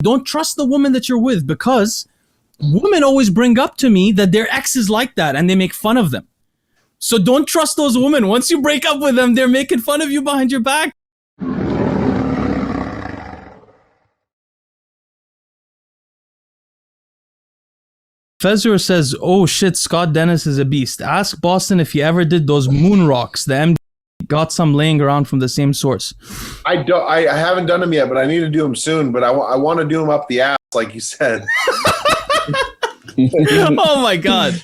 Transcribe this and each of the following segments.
Don't trust the woman that you're with, because women always bring up to me that their ex is like that and they make fun of them. So don't trust those women. Once you break up with them, they're making fun of you behind your back. Fezur says, oh shit, Scott Dennis is a beast. Ask Bostin if he ever did those Moonrocks. The MD got some laying around from the same source. I haven't done them yet, but I need to do them soon. But I want to do them up the ass, like you said. Oh my God.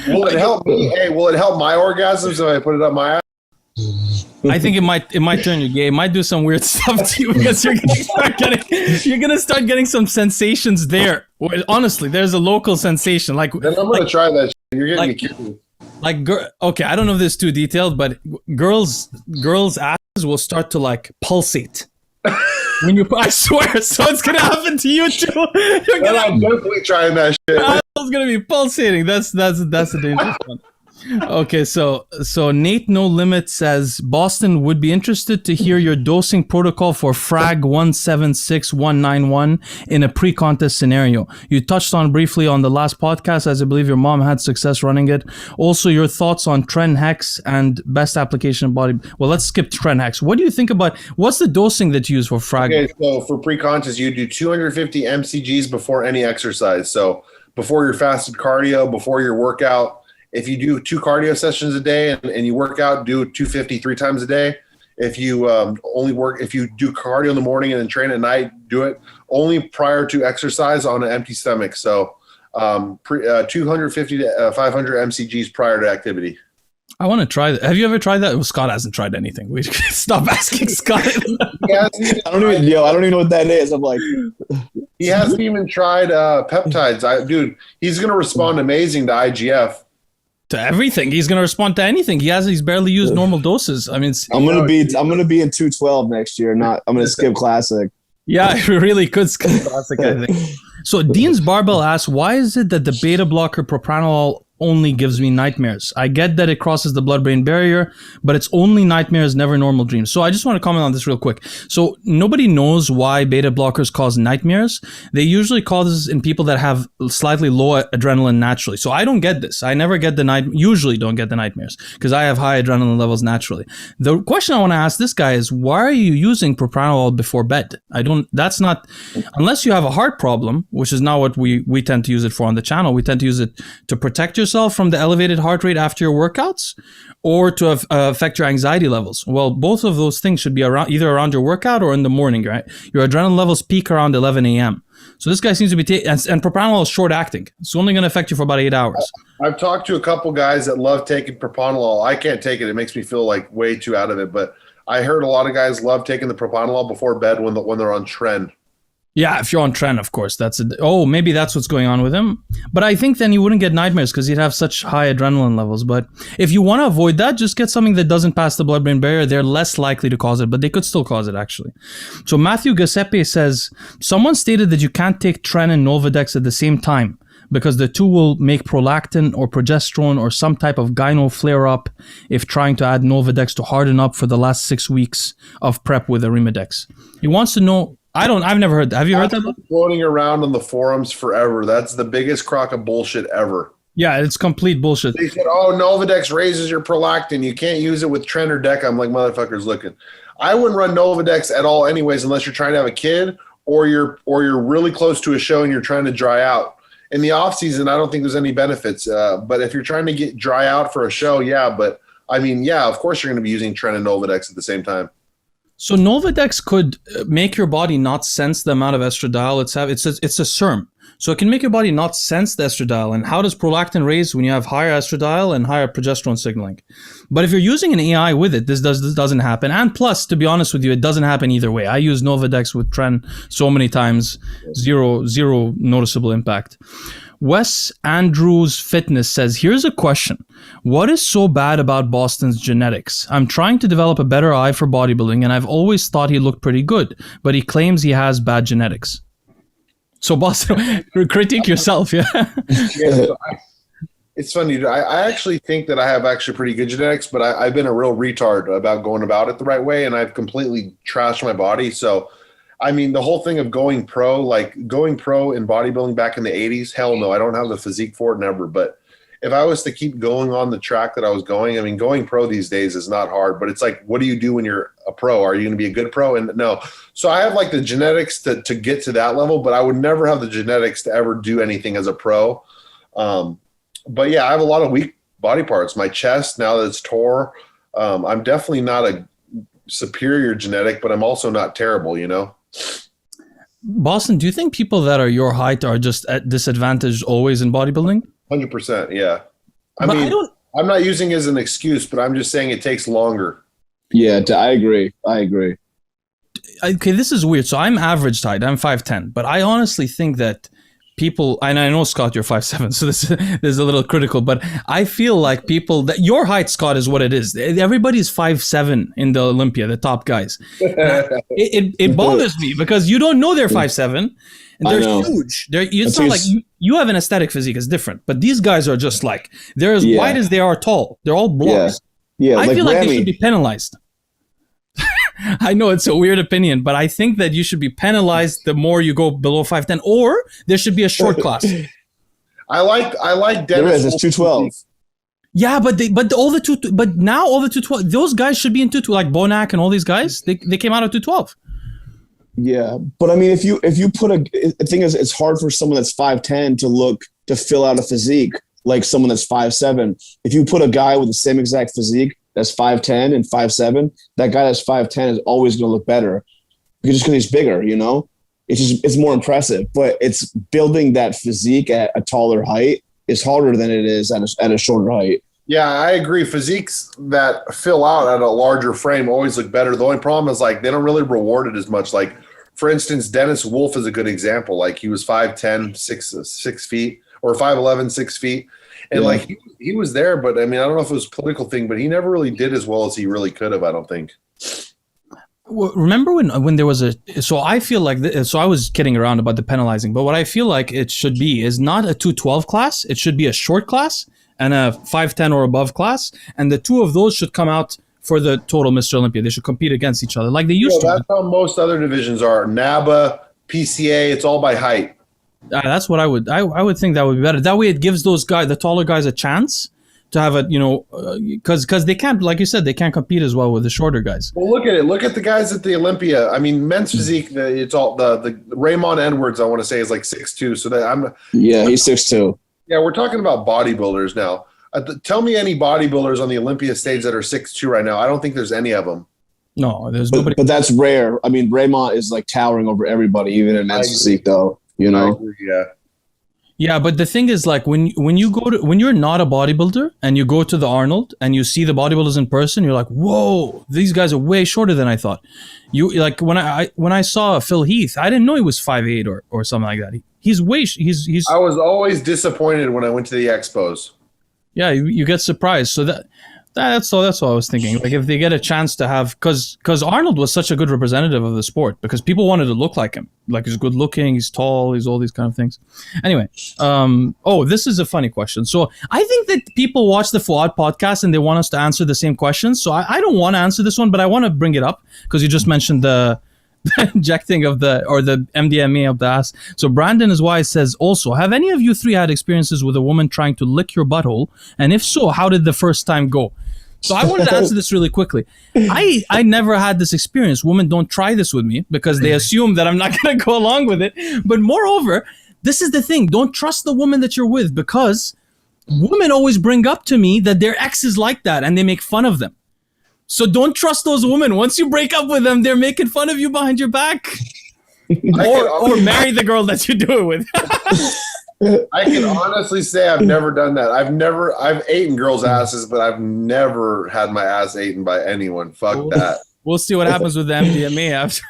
Will it help me? Hey, will it help my orgasms if I put it up my ass? I think it might turn you gay. It might do some weird stuff to you, because you're gonna start getting some sensations there. Honestly, there's a local sensation. Like, then I'm gonna try that. You're getting me curious. Like, okay, I don't know if this is too detailed, but girls' asses will start to like pulsate when you. I swear, so it's gonna happen to you too. I'm definitely trying that shit. It's gonna be pulsating. That's a dangerous one. Okay, so Nate No Limit says, Bostin would be interested to hear your dosing protocol for Frag 176191 in a pre-contest scenario. You touched on briefly on the last podcast, as I believe your mom had success running it. Also, your thoughts on Tren Hex and best application of body. Well, let's skip Tren Hex. What do you think about, what's the dosing that you use for Frag? Okay, so for pre-contest, you do 250 MCGs before any exercise. So before your fasted cardio, before your workout. If you do 2 cardio sessions a day and you work out, do 250 3 times a day. If you if you do cardio in the morning and then train at night, do it only prior to exercise on an empty stomach. So 250 to 500 MCGs prior to activity. I want to try that. Have you ever tried that? Well, Scott hasn't tried anything. We stop asking Scott. I don't even know what that is. I'm like, he hasn't even tried peptides. Dude, he's gonna respond amazing to IGF. To everything, he's gonna respond to anything. He's barely used normal doses. I mean, I'm gonna be in 212 next year. I'm gonna skip classic. Yeah, it really could skip classic. I think. So Dean's Barbell asks, why is it that the beta blocker propranolol only gives me nightmares? I get that it crosses the blood-brain barrier, but it's only nightmares, never normal dreams. So I just want to comment on this real quick. So nobody knows why beta blockers cause nightmares. They usually cause this in people that have slightly low adrenaline naturally. So I don't get this. I never get usually don't get the nightmares because I have high adrenaline levels naturally. The question I want to ask this guy is, why are you using propranolol before bed? That's not, unless you have a heart problem, which is not what we tend to use it for on the channel. We tend to use it to protect yourself from the elevated heart rate after your workouts, or to affect your anxiety levels. Well, both of those things should be either around your workout or in the morning, right? Your adrenaline levels peak around 11 a.m. So this guy seems to be and propranolol is short acting. It's only going to affect you for about 8 hours. I've talked to a couple guys that love taking propranolol. I can't take it. It makes me feel like way too out of it. But I heard a lot of guys love taking the propranolol before bed when they're on trend. Yeah, if you're on trend, of course. Maybe that's what's going on with him. But I think then you wouldn't get nightmares because you'd have such high adrenaline levels. But if you want to avoid that, just get something that doesn't pass the blood-brain barrier. They're less likely to cause it, but they could still cause it, actually. So Matthew Giuseppe says, someone stated that you can't take Tren and Nolvadex at the same time because the two will make prolactin or progesterone or some type of gyno flare-up if trying to add Nolvadex to harden up for the last 6 weeks of prep with Arimidex. He wants to know... I've never heard that. Have you heard that? Floating around on the forums forever. That's the biggest crock of bullshit ever. Yeah, it's complete bullshit. They said, Nolvadex raises your prolactin. You can't use it with Tren or Deca. I'm like, motherfuckers looking. I wouldn't run Nolvadex at all anyways, unless you're trying to have a kid or you're really close to a show and you're trying to dry out. In the off season, I don't think there's any benefits. But if you're trying to get dry out for a show, yeah. But I mean, yeah, of course you're going to be using Tren and Nolvadex at the same time. So Nolvadex could make your body not sense the amount of estradiol it's a SERM. So it can make your body not sense the estradiol. And how does prolactin raise when you have higher estradiol and higher progesterone signaling? But if you're using an AI with it, this doesn't happen. And plus, to be honest with you, it doesn't happen either way. I use Nolvadex with Tren so many times, zero noticeable impact. Wes Andrews Fitness says, here's a question. What is so bad about Bostin's genetics? I'm trying to develop a better eye for bodybuilding, and I've always thought he looked pretty good, but he claims he has bad genetics. So Bostin, critique yourself, yeah? It's funny. I actually think that I have actually pretty good genetics, but I've been a real retard about going about it the right way, and I've completely trashed my body. So I mean, the whole thing of going pro, like going pro in bodybuilding back in the 80s, hell no, I don't have the physique for it, never. But if I was to keep going on the track that I was going, I mean, going pro these days is not hard, but it's like, what do you do when you're a pro? Are you going to be a good pro? And no. So I have like the genetics to get to that level, but I would never have the genetics to ever do anything as a pro. But yeah, I have a lot of weak body parts. My chest, now that it's tore, I'm definitely not a superior genetic, but I'm also not terrible, you know? Boston, do you think people that are your height are just at disadvantage always in bodybuilding? 100%, yeah. I mean, I'm not using it as an excuse, but I'm just saying it takes longer. Yeah, I agree. Okay, this is weird. So I'm average height. I'm 5'10", but I honestly think that people, and I know, Scott, you're 5'7", so this is a little critical, but I feel like people that your height, Scott, is what it is. Everybody's 5'7" in the Olympia, the top guys. It bothers me because you don't know they're 5'7", and they're huge. It's not like you have an aesthetic physique, it's different. But these guys are just like, they're as wide as they are tall. They're all blocks. Yeah, I like feel like Ramy. they should be penalized. I know it's a weird opinion, but I think that you should be penalized the more you go below 5'10", or there should be a short class. I like Dennis. There is. It's 212. Yeah, but now all the 212, those guys should be in 212, like Bonac and all these guys. They came out of 212. Yeah, but I mean, if you put the thing is, it's hard for someone that's 5'10" to fill out a physique like someone that's 5'7". If you put a guy with the same exact physique that's 5'10" and 5'7", that guy that's 5'10" is always going to look better because he's bigger, you know? It's more impressive, but it's building that physique at a taller height is harder than it is at a shorter height. Yeah, I agree. Physiques that fill out at a larger frame always look better. The only problem is like they don't really reward it as much. Like, for instance, Dennis Wolf is a good example. Like he was 5'10", 6 feet, or 5'11", 6 feet. And like he was there, but I mean, I don't know if it was a political thing, but he never really did as well as he really could have, I don't think. Well, remember when there was so I feel like, so I was kidding around about the penalizing, but what I feel like it should be is not a 212 class. It should be a short class and a 5'10" or above class. And the two of those should come out for the total Mr. Olympia. They should compete against each other like they used to. That's how most other divisions are. NABA, PCA, it's all by height. That's what I would think that would be better. That way it gives those guys, the taller guys, a chance to have a, because they can't, like you said, they can't compete as well with the shorter guys. Well, look at it. Look at the guys at the Olympia. I mean, men's physique, it's all the Raymond Edwards, I want to say, is like 6'2". So that he's 6'2". Yeah, we're talking about bodybuilders now. Tell me any bodybuilders on the Olympia stage that are 6'2" right now. I don't think there's any of them. No, there's nobody. But that's rare. I mean, Raymond is like towering over everybody, even in men's physique, though. You know? I agree, yeah. Yeah, but the thing is, like, when you're not a bodybuilder and you go to the Arnold and you see the bodybuilders in person, you're like, whoa, these guys are way shorter than I thought. You like when I saw Phil Heath, I didn't know he was 5'8" or something like that. He's I was always disappointed when I went to the expos. Yeah, you get surprised. So that's what I was thinking. Like if they get a chance to have, because Arnold was such a good representative of the sport because people wanted to look like him. Like he's good looking, he's tall, he's all these kind of things. Anyway, this is a funny question. So I think that people watch the Fuad podcast and they want us to answer the same questions. So I don't want to answer this one, but I want to bring it up because you just mentioned the injecting of the MDMA of the ass. So Brandon is wise says also, have any of you three had experiences with a woman trying to lick your butthole? And if so, how did the first time go? So I wanted to answer this really quickly. I never had this experience. Women don't try this with me because they assume that I'm not going to go along with it. But moreover, this is the thing. Don't trust the woman that you're with because women always bring up to me that their ex is like that and they make fun of them. So don't trust those women. Once you break up with them, they're making fun of you behind your back. or marry the girl that you do it with. I can honestly say I've never done that. I've eaten girls' asses, but I've never had my ass eaten by anyone. Fuck that. We'll see what happens with the MDMA after.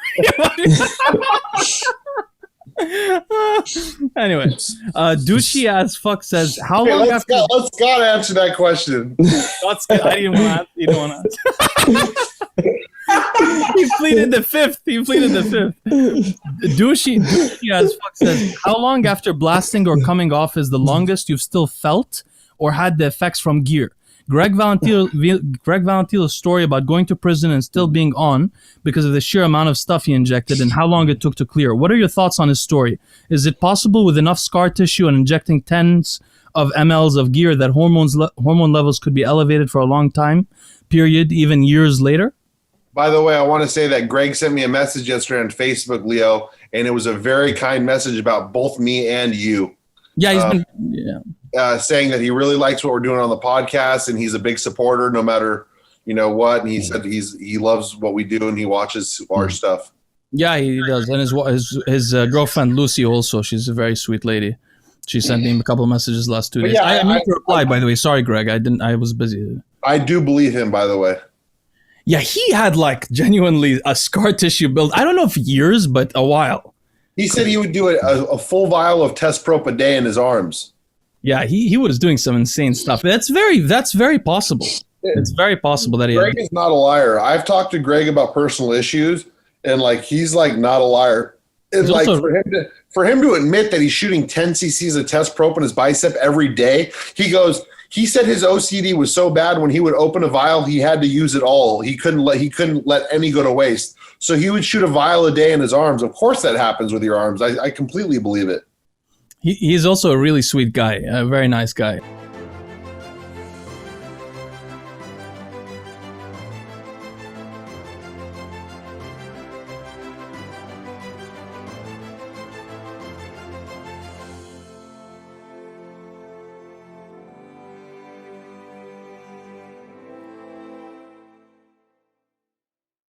Anyway, douchey as fuck says, how long after? Let Scott answer that question. I didn't want to. You don't want to. He pleaded the fifth. Douchey as fuck says, how long after blasting or coming off is the longest you've still felt or had the effects from gear? Greg Valentino's story about going to prison and still being on because of the sheer amount of stuff he injected and how long it took to clear. What are your thoughts on his story? Is it possible with enough scar tissue and injecting tens of mLs of gear that hormone levels could be elevated for a long time period, even years later? By the way, I want to say that Greg sent me a message yesterday on Facebook, Leo, and it was a very kind message about both me and you. Yeah, he's been saying that he really likes what we're doing on the podcast, and he's a big supporter no matter what. And he said he loves what we do and he watches our stuff. Yeah, he does. And his girlfriend Lucie also. She's a very sweet lady. She sent him a couple of messages last 2 days. Yeah, I meant to reply, by the way. Sorry, Greg. I was busy. I do believe him, by the way. Yeah, he had like genuinely a scar tissue build. I don't know if years, but a while. He said he would do a full vial of test prop a day in his arms. Yeah, he was doing some insane stuff. That's very possible. It's very possible that Greg is not a liar. I've talked to Greg about personal issues, and like he's like not a liar. It's like for him to admit that he's shooting 10 cc's of test prop in his bicep every day. He said his OCD was so bad when he would open a vial, he had to use it all. He couldn't let any go to waste. So he would shoot a vial a day in his arms. Of course that happens with your arms. I completely believe it. He's also a really sweet guy, a very nice guy.